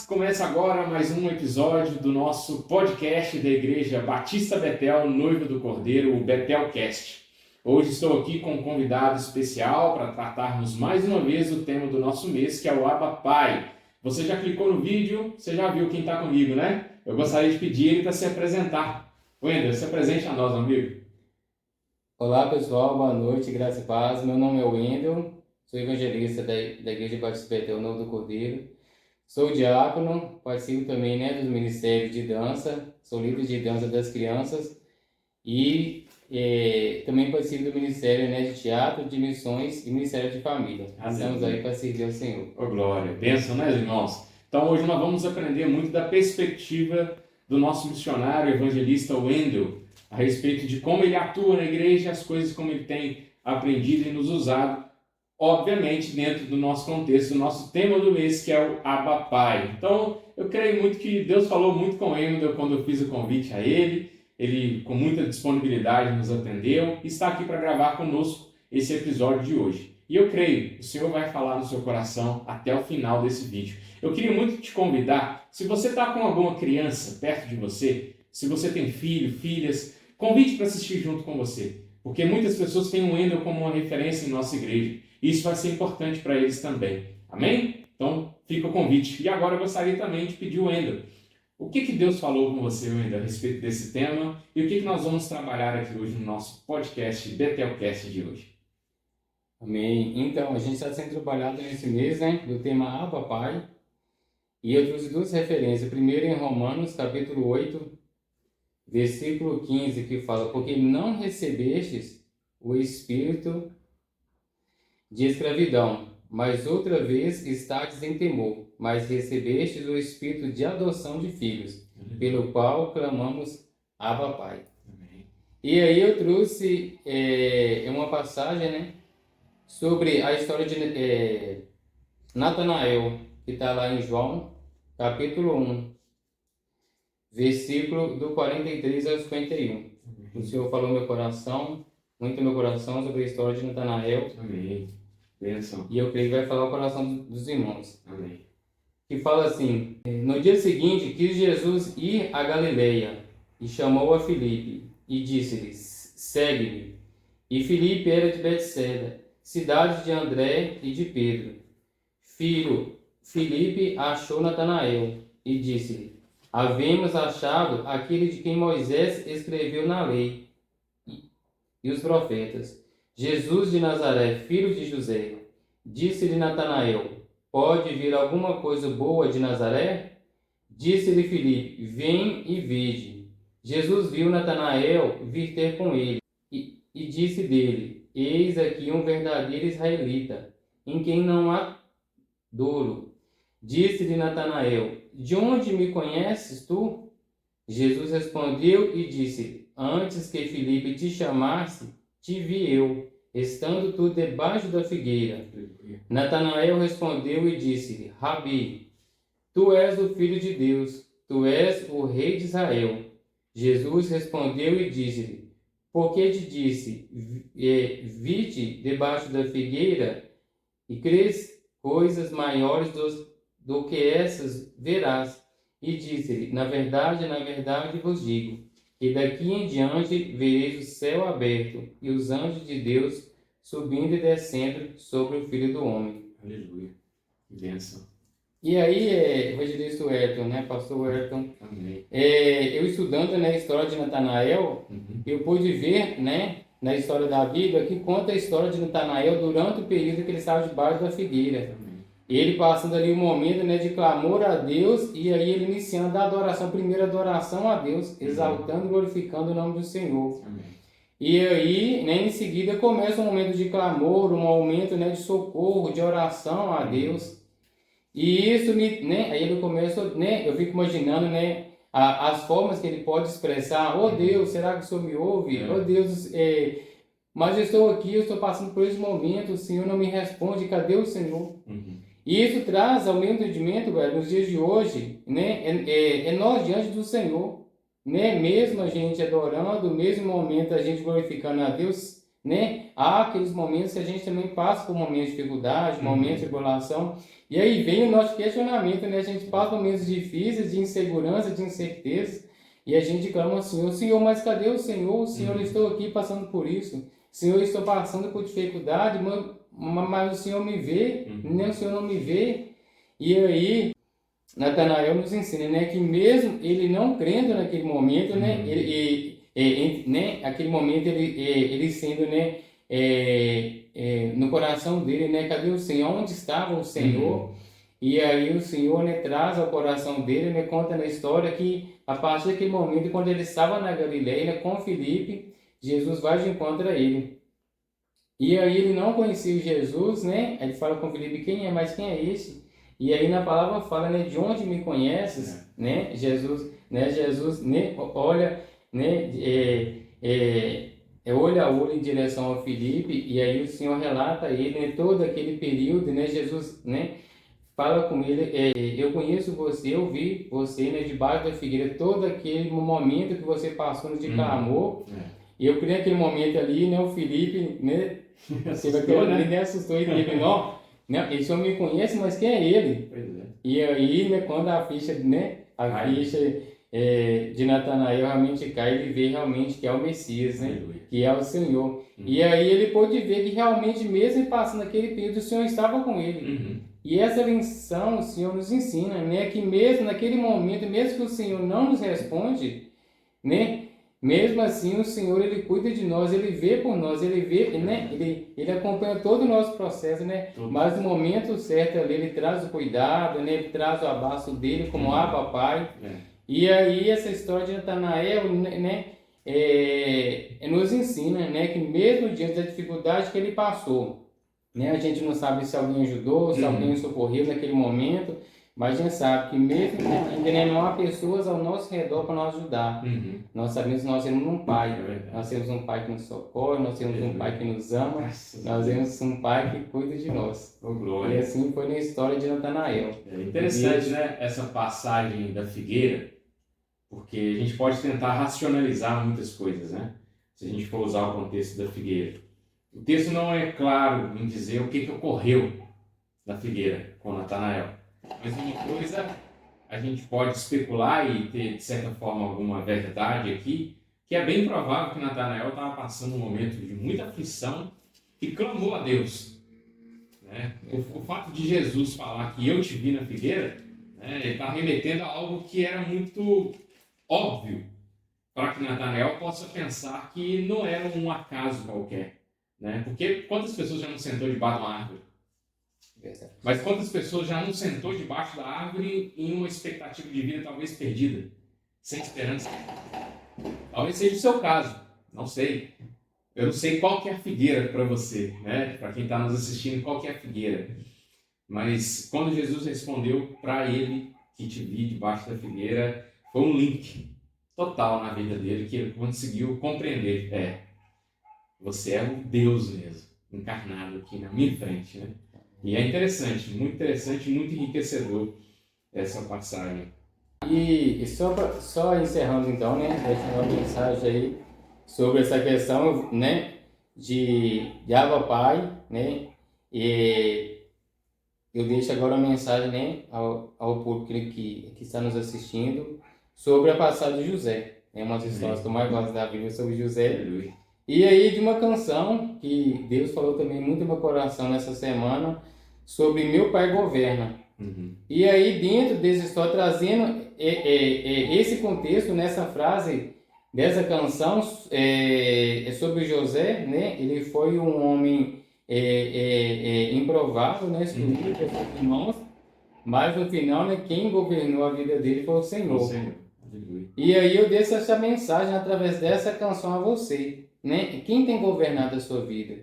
Começa agora mais um episódio do nosso podcast da Igreja Batista Betel, Noiva do Cordeiro, o Betelcast. Hoje estou aqui com um convidado especial para tratarmos mais uma vez o tema do nosso mês, que é o Abba Pai. Você já clicou no vídeo, você já viu quem está comigo, né? Eu gostaria de pedir ele para se apresentar. Wendel, se apresente a nós, amigo. Olá pessoal, boa noite, graça e paz. Meu nome é Wendel, sou evangelista da Igreja Batista Betel, Noiva do Cordeiro. Sou diácono, participo também dos ministérios de dança, sou líder de dança das crianças e também participo do ministério de teatro, de missões e ministério de família. Estamos aí para servir ao Senhor. Oh, glória, bênção, né, irmãos? Então hoje nós vamos aprender muito da perspectiva do nosso missionário evangelista Wendel, a respeito de como ele atua na igreja, as coisas como ele tem aprendido e nos usado, obviamente dentro do nosso contexto, do nosso tema do mês, que é o Abba Pai. Então, eu creio muito que Deus falou muito com Wendel quando eu fiz o convite a ele. Ele, com muita disponibilidade, nos atendeu e está aqui para gravar conosco esse episódio de hoje. E eu creio que o Senhor vai falar no seu coração até o final desse vídeo. Eu queria muito te convidar, se você está com alguma criança perto de você, se você tem filho, filhas, convide para assistir junto com você. Porque muitas pessoas têm o Wendel como uma referência em nossa igreja. Isso vai ser importante para eles também. Amém? Então, fica o convite. E agora eu gostaria também de pedir o Wendel. O que Deus falou com você, Wendel, a respeito desse tema? E o que nós vamos trabalhar aqui hoje no nosso podcast, Betelcast de hoje? Amém. Então, a gente está sendo trabalhado nesse mês, do tema Abba Pai. E eu trouxe duas referências. Primeiro em Romanos, capítulo 8, versículo 15, que fala: porque não recebestes o Espírito de escravidão, mas outra vez estáis em temor, mas recebestes o Espírito de adoção de filhos, pelo qual clamamos Abba Pai. Amém. E aí eu trouxe uma passagem sobre a história de Natanael, que está lá em João, capítulo 1, versículo do 43 ao 51. O Senhor falou muito no meu coração sobre a história de Natanael. Amém. Bênção. E eu creio que vai falar o coração dos irmãos. Amém. Que fala assim: no dia seguinte quis Jesus ir a Galileia e chamou a Filipe e disse-lhe: segue-me. E Filipe era de Betsaida, cidade de André e de Pedro. Filipe achou Natanael e disse-lhe: havemos achado aquele de quem Moisés escreveu na lei e os profetas, Jesus de Nazaré, filho de José. Disse-lhe Natanael: pode vir alguma coisa boa de Nazaré? Disse-lhe Filipe: vem e vede. Jesus viu Natanael vir ter com ele e disse dele: eis aqui um verdadeiro israelita, em quem não há dolo. Disse-lhe Natanael: de onde me conheces tu? Jesus respondeu e disse: antes que Filipe te chamasse, te vi eu, estando tu debaixo da figueira. Natanael respondeu e disse-lhe: Rabi, tu és o Filho de Deus, tu és o Rei de Israel. Jesus respondeu e disse-lhe: por que te disse, vi-te debaixo da figueira, e crês coisas maiores do que essas verás? E disse-lhe: na verdade vos digo, que daqui em diante vereis o céu aberto e os anjos de Deus subindo e descendo sobre o Filho do Homem. Aleluia. Que bênção. E aí, evangelista Ayrton, pastor Ayrton, Amém. Eu estudando a história de Natanael, eu pude ver, na história da Bíblia, que conta a história de Natanael durante o período que ele estava debaixo da figueira. Amém. Ele passando ali um momento de clamor a Deus, e aí ele iniciando a adoração, primeira adoração a Deus, exaltando e glorificando o nome do Senhor. Amém. E aí, em seguida, começa um momento de clamor, um momento de socorro, de oração a Deus. E isso aí ele começa, eu fico imaginando, as formas que ele pode expressar, oh Deus, será que o Senhor me ouve? Oh Deus, mas eu estou aqui, eu estou passando por esse momento, o Senhor não me responde, cadê o Senhor? E isso traz ao meu entendimento, velho, nos dias de hoje, né, nós diante do Senhor, né, mesmo a gente adorando, mesmo momento a gente glorificando a Deus, né, há aqueles momentos que a gente também passa por momentos de dificuldade, momentos de tribulação, e aí vem o nosso questionamento, né, a gente passa momentos difíceis, de insegurança, de incerteza, e a gente clama ao Senhor, Senhor, mas cadê o Senhor? O Senhor, eu estou aqui passando por isso, Senhor, eu estou passando por dificuldade, mas o Senhor me vê, nem o Senhor não me vê. E aí, Natanael nos ensina, né, que mesmo ele não crendo naquele momento, né, aquele momento ele sendo, né, no coração dele, né, cadê o Senhor? Onde estava o Senhor? E aí o Senhor, né, traz ao coração dele, né, conta na história que a partir daquele momento, quando ele estava na Galileia, né, com Filipe, Jesus vai de encontro a ele. E aí ele não conhecia Jesus, né? Ele fala com Filipe, quem é? Mas quem é esse? E aí na palavra fala, né? De onde me conheces? Né? Jesus, né? Olha, né? Olho a olho em direção ao Filipe, e aí o Senhor relata a ele, né? Todo aquele período, né? Jesus, né? Fala com ele, eu conheço você, eu vi você, né? Debaixo da figueira, todo aquele momento que você passou de clamor. E eu creio naquele momento ali, né? O Filipe, né? Assustou, né? Ele assustou e teve, não, né? Ele só me conhece, mas quem é ele? Pois é. E aí, né, quando a ficha, né, ficha de Natanael realmente cai, ele vê realmente que é o Messias, né? Que é o Senhor. E aí ele pôde ver que realmente, mesmo passando aquele período, o Senhor estava com ele. E essa lição o Senhor nos ensina, né? Que mesmo naquele momento, mesmo que o Senhor não nos responde, né? Mesmo assim, o Senhor, Ele cuida de nós, Ele vê por nós, Ele vê, né? Ele acompanha todo o nosso processo, né? Mas no momento certo ali, Ele traz o cuidado, né? Ele traz o abraço dele como papai. E aí, essa história de Natanael, né? Nos ensina, né? Que mesmo diante da dificuldade que ele passou, né? A gente não sabe se alguém ajudou, se alguém socorreu naquele momento, mas a gente sabe que mesmo ainda não há pessoas ao nosso redor para nos ajudar. Nós sabemos que nós temos um pai. Nós temos um pai que nos socorre, nós temos um pai que nos ama, nós temos um pai que cuida de nós. E assim foi na história de Natanael. É interessante, né, essa passagem da figueira, porque a gente pode tentar racionalizar muitas coisas, né? Se a gente for usar o contexto da figueira. O texto não é claro em dizer o que ocorreu na figueira com Natanael. Mas uma coisa a gente pode especular e ter, de certa forma, alguma verdade aqui, que é bem provável que Natanael estava passando um momento de muita aflição e clamou a Deus. Né? O fato de Jesus falar que eu te vi na figueira, né, ele está remetendo a algo que era muito óbvio para que Natanael possa pensar que não era um acaso qualquer. Né? Porque quantas pessoas já não sentou debaixo de uma árvore? Mas quantas pessoas já não sentou debaixo da árvore em uma expectativa de vida talvez perdida, sem esperança? Talvez seja o seu caso, não sei. Eu não sei qual que é a figueira para você, né? Para quem está nos assistindo, qual que é a figueira. Mas quando Jesus respondeu para ele que te vi debaixo da figueira, foi um link total na vida dele que ele conseguiu compreender. Você é o Deus mesmo, encarnado aqui na minha frente, né? E é interessante, muito enriquecedor essa passagem. E só encerrando então, né, deixando uma mensagem aí sobre essa questão, né, de Abba Pai, né, e eu deixo agora uma mensagem, né, ao público que está nos assistindo sobre a passagem de José. É uma das histórias que eu mais gosto da Bíblia sobre José. E aí de uma canção que Deus falou também muito no meu coração nessa semana, sobre Meu Pai Governa. E aí dentro desse história, trazendo esse contexto nessa frase dessa canção, sobre José, né? Ele foi um homem improvável, né? Excluído pelos seus irmãos, mas no final, né, quem governou a vida dele foi o Senhor. E aí eu deixo essa mensagem através dessa canção a você, né? Quem tem governado a sua vida?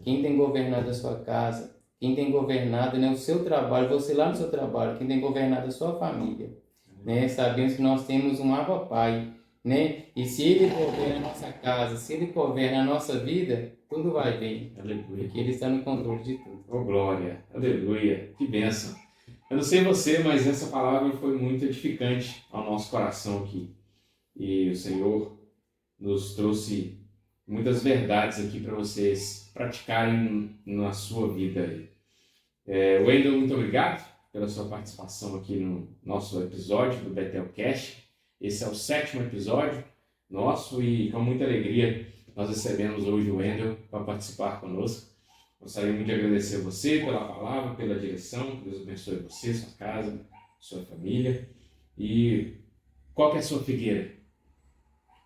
Quem tem governado a sua casa? Quem tem governado, né, o seu trabalho, você lá no seu trabalho, quem tem governado a sua família. né? Sabemos que nós temos um Abba Pai, né? E se Ele governa a nossa casa, se Ele governa a nossa vida, tudo vai bem, Aleluia. porque Ele está no controle de tudo. Oh, glória. Aleluia. Que bênção. Eu não sei você, mas essa palavra foi muito edificante ao nosso coração aqui. E o Senhor nos trouxe muitas verdades aqui para vocês praticarem na sua vida. Wendel, muito obrigado pela sua participação aqui no nosso episódio do Betelcast. Esse é o 7º episódio nosso e com muita alegria nós recebemos hoje o Wendel para participar conosco. Gostaria muito de agradecer a você pela palavra, pela direção. Deus abençoe você, sua casa, sua família. E qual que é a sua figueira?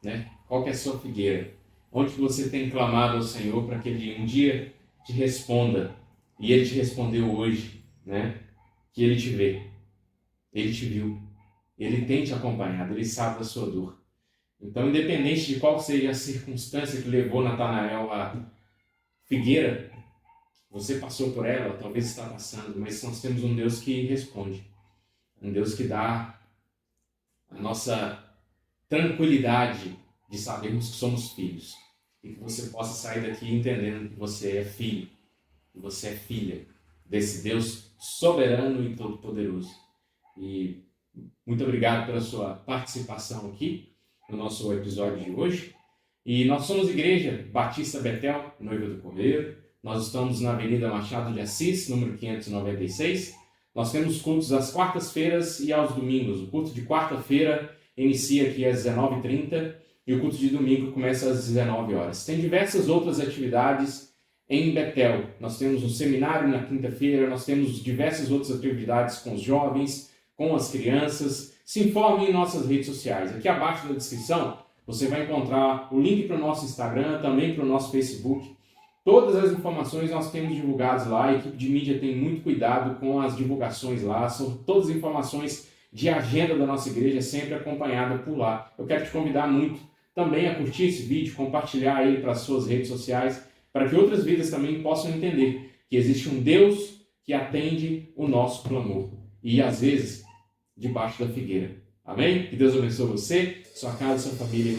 Né? Qual que é a sua figueira? Onde você tem clamado ao Senhor para que Ele um dia te responda? E Ele te respondeu hoje, né? Que Ele te vê, Ele te viu, Ele tem te acompanhado, Ele sabe da sua dor. Então, independente de qual seja a circunstância que levou Natanael à figueira, você passou por ela, talvez está passando, mas nós temos um Deus que responde, um Deus que dá a nossa tranquilidade de sabermos que somos filhos e que você possa sair daqui entendendo que você é filho, que você é filha desse Deus soberano e todo-poderoso. E muito obrigado pela sua participação aqui no nosso episódio de hoje. E nós somos Igreja Batista Betel, Noiva do Cordeiro. Nós estamos na Avenida Machado de Assis, número 596. Nós temos cultos às quartas-feiras e aos domingos. O culto de quarta-feira inicia aqui às 19h30 e o culto de domingo começa às 19 horas. Tem diversas outras atividades em Betel. Nós temos um seminário na quinta-feira, nós temos diversas outras atividades com os jovens, com as crianças. Se informe em nossas redes sociais. Aqui abaixo na descrição você vai encontrar o link para o nosso Instagram, também para o nosso Facebook. Todas as informações nós temos divulgadas lá, a equipe de mídia tem muito cuidado com as divulgações lá, são todas as informações de agenda da nossa igreja, sempre acompanhada por lá. Eu quero te convidar muito também a curtir esse vídeo, compartilhar ele para as suas redes sociais, para que outras vidas também possam entender que existe um Deus que atende o nosso clamor, e às vezes debaixo da figueira. Amém? Que Deus abençoe você, sua casa e sua família.